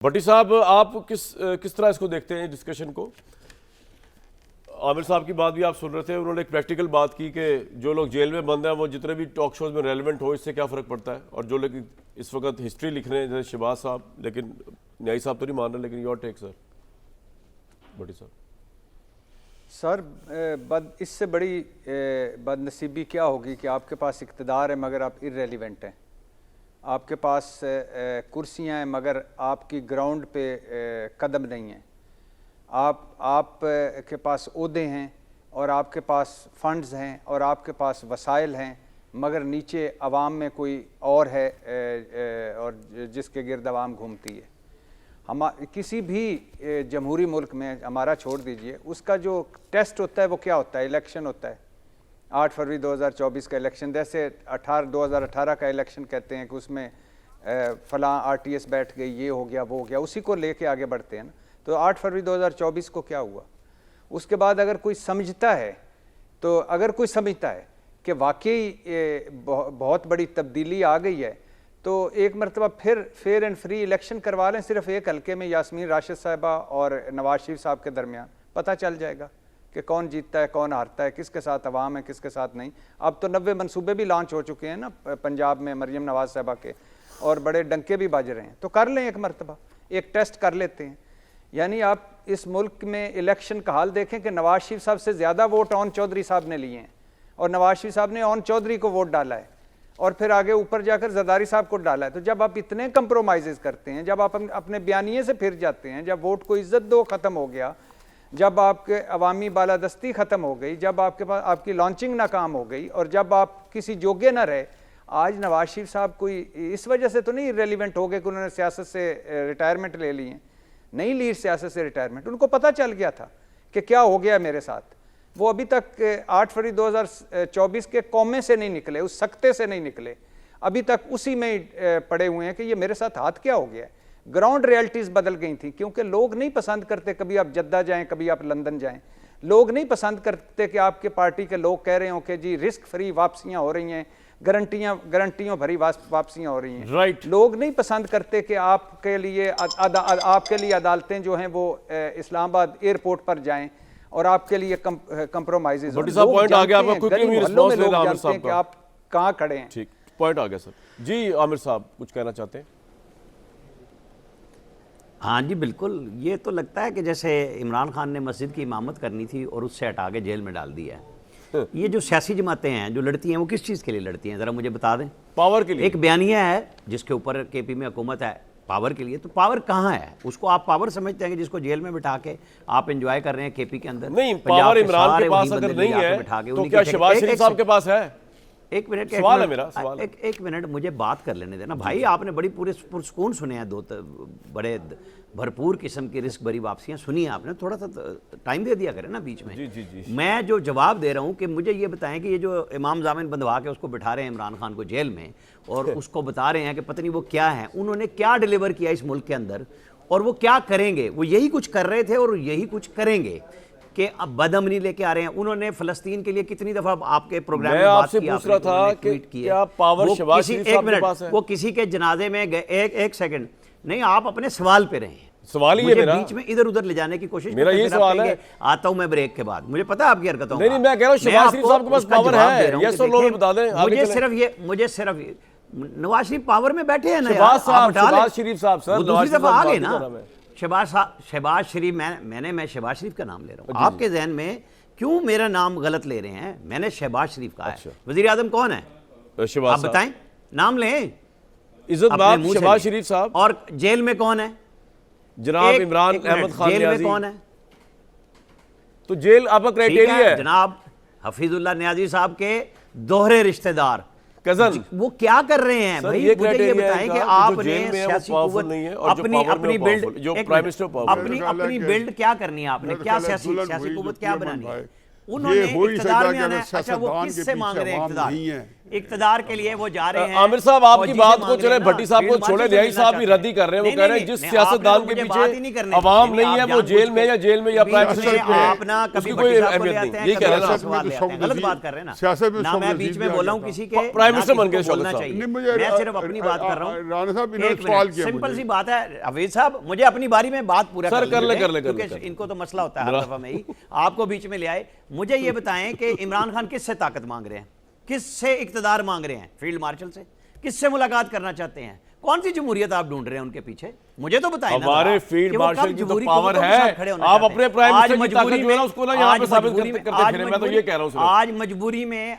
भट्टी साहब, आप किस तरह इसको देखते हैं डिस्कशन को? आमिर साहब की बात भी आप सुन रहे थे, उन्होंने एक प्रैक्टिकल बात की कि जो लोग जेल में बंद हैं वो जितने भी टॉक शोज में रेलेवेंट हो, इससे क्या फ़र्क पड़ता है। और जो लोग इस वक्त हिस्ट्री लिख रहे हैं जैसे शहबाज साहब, लेकिन न्यायी साहब तो नहीं मान रहे, लेकिन योर टेक सर। भट्टी साहब सर, इससे बड़ी बदनसीबी क्या होगी कि आपके पास इक़्तिदार है मगर आप इर्रेलिवेंट हैं, आपके पास कुर्सियां हैं मगर आपकी ग्राउंड पे कदम नहीं है, आप के पास ओहदे हैं और आपके पास फंड्स हैं और आपके पास वसाइल हैं, मगर नीचे अवाम में कोई और है और जिसके गिर्द अवाम घूमती है। हम किसी भी जमहूरी मुल्क में, हमारा छोड़ दीजिए, उसका जो टेस्ट होता है वो क्या होता है? इलेक्शन होता है। 8 फरवरी 2024 का इलेक्शन, जैसे 2018 का इलेक्शन कहते हैं कि उसमें फलां RTS बैठ गई, ये हो गया, वो हो गया, उसी को लेके आगे बढ़ते हैं ना। तो 8 फरवरी 2024 को क्या हुआ? उसके बाद अगर कोई समझता है, तो अगर कोई समझता है कि वाकई बहुत बड़ी तब्दीली आ गई है, तो एक मरतबा फिर फेयर एंड फ्री इलेक्शन करवा लें, सिर्फ एक हल्के में यास्मीन राशिद साहिबा और नवाज शरीफ साहब के दरमियान, पता चल जाएगा कि कौन जीतता है, कौन हारता है, किसके साथ अवाम है, किसके साथ नहीं। अब तो 90 मनसूबे भी लॉन्च हो चुके हैं ना पंजाब में मरियम नवाज साहिबा के, और बड़े डंके भी बज रहे हैं। तो कर लें एक मरतबा, एक टेस्ट कर लेते हैं। यानी आप इस मुल्क में इलेक्शन का हाल देखें कि नवाज शरीफ साहब से ज़्यादा वोट ओन चौधरी साहब ने लिए हैं, और नवाज शरीफ साहब ने ओन चौधरी को वोट डाला है, और फिर आगे ऊपर जाकर जरदारी साहब को डाला है। तो जब आप इतने कंप्रोमाइज़ करते हैं, जब आप अपने बयानिए से फिर जाते हैं, जब वोट को इज्जत दो ख़त्म हो गया, जब आपके अवामी बालादस्ती ख़त्म हो गई, जब आपके पास आपकी लॉन्चिंग नाकाम हो गई, और जब आप किसी जोगे ना रहे। आज नवाज शरीफ साहब कोई इस वजह से तो नहीं रेलिवेंट हो गए कि उन्होंने सियासत से रिटायरमेंट ले ली है, नहीं ली सियासत से रिटायरमेंट। उनको पता चल गया था कि क्या हो गया मेरे साथ। वो अभी तक 8 फरवरी 2024 के कौमे से नहीं निकले, उस सख्ते से नहीं निकले, अभी तक उसी में ही पड़े हुए हैं कि ये मेरे साथ हाथ क्या हो गया है। ग्राउंड रियलिटीज़ बदल गई थी, क्योंकि लोग नहीं पसंद करते कभी आप जद्दा जाएं, कभी आप लंदन जाएं। लोग नहीं पसंद करते कि आपके पार्टी के लोग कह रहे हो कि जी रिस्क फ्री वापसियां हो रही हैं, गारंटियों भरी वापसियां हो रही हैं। राइट। लोग नहीं पसंद करते कि आपके लिए अदालतें जो हैं वो इस्लामाबाद एयरपोर्ट पर जाएं और आपके लिए कंप्रोमाइजेज। पॉइंट आ गया आपका, क्विकली रिस्पांस ले आमिर साहब कि आप कहाँ खड़े हैं। ठीक, पॉइंट आ गया सर जी। आमिर साहब कुछ कहना चाहते हैं? हाँ जी बिल्कुल, ये तो लगता है कि जैसे इमरान खान ने मस्जिद की इमामत करनी थी और उससे हटा के जेल में डाल दिया है। ये जो सियासी जमातें हैं जो लड़ती हैं, वो किस चीज़ के लिए लड़ती हैं, ज़रा मुझे बता दें। पावर के लिए। एक बयानिया है जिसके ऊपर KP में हुकूमत है, पावर के लिए। तो पावर कहाँ है? उसको आप पावर समझते हैं कि जिसको जेल में बिठा के आप एंजॉय कर रहे हैं KP के अंदर? नहीं, पावर इमरान के पास अगर नहीं है तो क्या शहबाज शरीफ साहब के पास है? एक मिनट, सवाल है मेरा, सवाल। एक मिनट मुझे बात कर लेने देना भाई। आपने बड़ी पूरे पुरसकून सुने हैं, बड़े भरपूर किस्म की रिस्क भरी वापसियां सुनी है आपने, थोड़ा सा टाइम दे दिया करें ना बीच में। जी जी जी। मैं जो जवाब दे रहा हूं कि मुझे ये बताएं कि ये जो इमाम जामिन बंधवा के उसको बिठा रहे हैं इमरान खान को जेल में, और उसको बता रहे हैं कि पता नहीं वो क्या है, उन्होंने क्या डिलीवर किया इस मुल्क के अंदर, और वो क्या करेंगे। वो यही कुछ कर रहे थे और यही कुछ करेंगे कि अब बदअमनी लेके आ रहे हैं। उन्होंने फलस्तीन के लिए कितनी दफा आपके प्रोग्राम में बात की, पूछ रहा था कि क्या पावर शहबाज शरीफ साहब के पास है? वो किसी के जनाजे में गए, एक सेकंड नहीं, आप अपने सवाल पे रहें। सवाल ही है मेरा, बीच में इधर उधर ले जाने की कोशिश मेरा ये सवाल है। आता हूं मैं ब्रेक के बाद, मुझे पता है आपकी हरकतों का। नहीं, मैं कह रहा हूं शहबाज शरीफ साहब के पास पावर है, यस और नो में बता दें। मुझे सिर्फ नवाज शरीफ पावर में बैठे हैं ना, शहबाज शरीफ साहब सर दूसरी दफा आ गए ना। शहबाज शरीफ, मैं शहबाज शरीफ का नाम ले रहा हूँ। आपके जहन में क्यों मेरा नाम गलत ले रहे हैं? मैंने शहबाज शरीफ कहा है। वजीर आजम कौन है आप बताएं, नाम लें। इज्जत शहबाज शरीफ साहब। और जेल में कौन है? जनाब इमरान अहमद खान। जेल में कौन है? तो जेल आपका क्राइटेरिया है। जनाब हफीजुल्लाह न्याजी साहब के दोहरे रिश्तेदार, कजन, वो क्या कर रहे हैं भाई? मुझे ये बताएं कि आपने सियासी कुव्वत अपनी बिल्ड क्या करनी है, आपने क्या सियासी कुव्वत क्या बनानी है? उन्होंने इख्तिदार में आना है। अच्छा, वो किससे मांग रहे हैं इख्तिदार? इक्तदार के लिए वो जा रहे हैं। आमिर साहब आपकी फौजी से बात को मांग रहे चले हैं ना, भट्टी साहब को फील्ड छोड़े, मार्शल से न्यायी साहब भी मिलना रद्दी कर रहे हैं। वो चाहते कह रहे हैं नहीं, जिस नहीं, सियासतदान आपने के मुझे बात ही नहीं पीछे करने दी। अवाम नहीं, नहीं है आप वो जानबूझ जेल में के या जेल में या बीच प्राइम में मिनिस्टर आप ना पे कभी उसकी कोई भट्टी साहब को अहमियत ले आते नहीं, हैं, यही कभी कह रहे हैं आप ना। सवाल ले आते हैं। गलत बात कर रहे हैं ना। सियासत में ना शौकत मैं बीच नजीब में भी बोला आ हूं जाता। किसी के, प्राइम ना मिनिस्टर किसी बन गए को बोलना शौकत साहब। चाहिए। नहीं, मुझे मैं सिर्फ अपनी बात कर रहा हूं। राणा साहब इन्होंने एक सवाल मिनट, किया सिंपल मुझे। सी बात है हफीज साहब, मुझे अपनी बारी में बात पूरा सर, कर ले, दें, कर ले, कर ले, क्योंकि कर ले। इनको तो मसला होता है हर दफा में ही, आपको बीच में ले आए। मुझे ये बताएं कि इमरान खान किससे ताकत मांग रहे हैं, किससे इक्तदार मांग रहे हैं? फील्ड मार्शल से? किससे मुलाकात करना चाहते हैं? कौन सी जमहूरियत आप ढूंढ रहे हैं उनके पीछे? मुझे तो बताएं ना हमारे जरा, फील्ड कि वो मार्शल कब की तो जमहूरी पावर कुव्वतों के है। साथ खड़े होना आप चाहते अपने हैं। प्राइम आज मिनिस्टर की ताकत मजबूरी जो है ना में- उसको ना यहाँ पे आज साबित मजबूरी करते में- करते आज फिरे। मैं तो ये मजबूरी- कह रहा हूँ सिर्फ।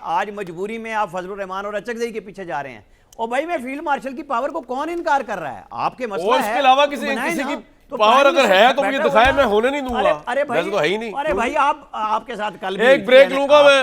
आज मजबूरी में आप फजलुर रहमान और अचकजई के पीछे जा रहे हैं। और भाई मैं फील्ड मार्शल की पावर को कौन इनकार कर रहा है? आपके मसला और है, इसके अलावा तो किसी बनाए किसी ना। की तो पावर प्राइम अगर है मिनिस्टर तो मुझे बैठा दिखाएं, हुआ मैं है। होने नहीं दूंगा। अरे भाई, वैसे तो है ही नहीं। अरे भाई आप आपके साथ कल भी एक ब्रेक लूंगा मैं।